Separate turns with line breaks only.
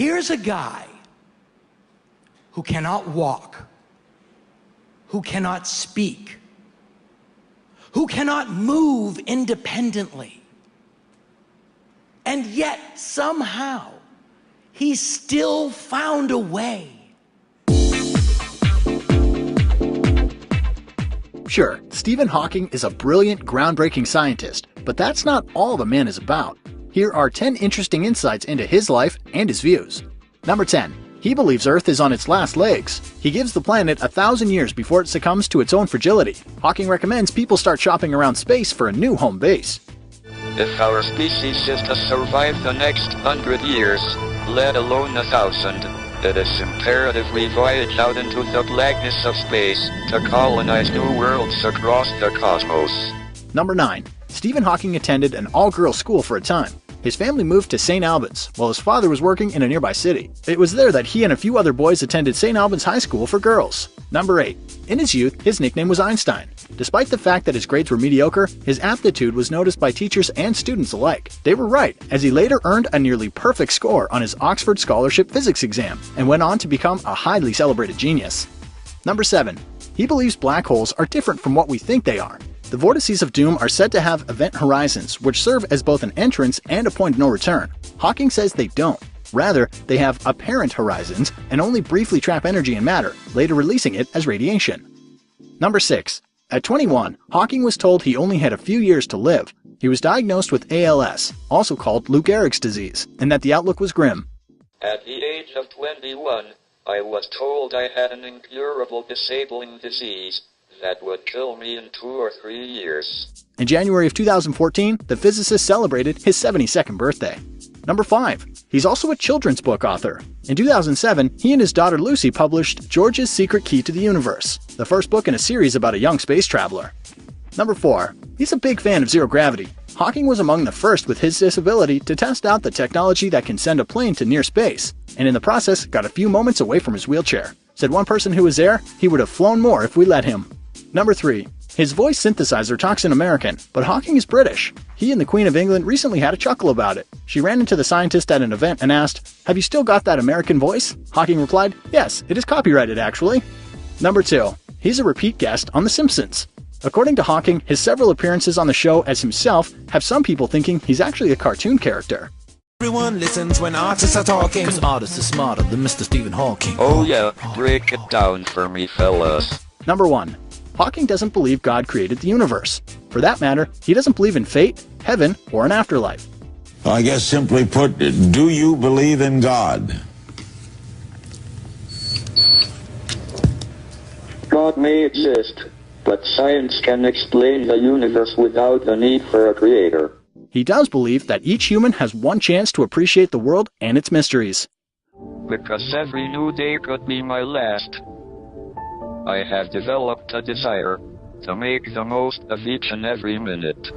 Here's a guy who cannot walk, who cannot speak, who cannot move independently. And yet, somehow, he still found a way.
Sure, Stephen Hawking is a brilliant, groundbreaking scientist, but that's not all the man is about. Here are 10 interesting insights into his life and his views. Number 10. He believes Earth is on its last legs. He gives the planet 1,000 years before it succumbs to its own fragility. Hawking recommends people start shopping around space for a new home base.
If our species is to survive the next 100 years, let alone 1,000, it is imperative we voyage out into the blackness of space to colonize new worlds across the cosmos.
Number 9. Stephen Hawking attended an all-girls school for a time. His family moved to St. Albans, while his father was working in a nearby city. It was there that he and a few other boys attended St. Albans High School for girls. Number 8. In his youth, his nickname was Einstein. Despite the fact that his grades were mediocre, his aptitude was noticed by teachers and students alike. They were right, as he later earned a nearly perfect score on his Oxford Scholarship Physics exam, and went on to become a highly celebrated genius. Number 7. He believes black holes are different from what we think they are. The vortices of doom are said to have event horizons, which serve as both an entrance and a point of no return. Hawking says they don't. Rather, they have apparent horizons and only briefly trap energy and matter, later releasing it as radiation. Number 6. At 21, Hawking was told he only had a few years to live. He was diagnosed with ALS, also called Lou Gehrig's disease, and that the outlook was grim.
At the age of 21, I was told I had an incurable disabling disease that would kill me in 2 or 3 years.
In January of 2014, the physicist celebrated his 72nd birthday. Number 5. He's also a children's book author. In 2007, he and his daughter Lucy published George's Secret Key to the Universe, the first book in a series about a young space traveler. Number 4. He's a big fan of zero gravity. Hawking was among the first with his disability to test out the technology that can send a plane to near space, and in the process got a few moments away from his wheelchair. Said one person who was there, he would have flown more if we let him. Number 3. His voice synthesizer talks in American, but Hawking is British. He and the Queen of England recently had a chuckle about it. She ran into the scientist at an event and asked, "Have you still got that American voice?" Hawking replied, "Yes, it is copyrighted actually." Number 2. He's a repeat guest on The Simpsons. According to Hawking, his several appearances on the show as himself have some people thinking he's actually a cartoon character.
Everyone listens when artists are talking, 'cause artists are smarter than Mr. Stephen Hawking.
Oh yeah, break it down for me, fellas.
Number 1. Hawking doesn't believe God created the universe. For that matter, he doesn't believe in fate, heaven, or an afterlife.
I guess simply put, do you believe in God?
God may exist, but science can explain the universe without the need for a creator.
He does believe that each human has one chance to appreciate the world and its mysteries.
Because every new day could be my last, I have developed a desire to make the most of each and every minute.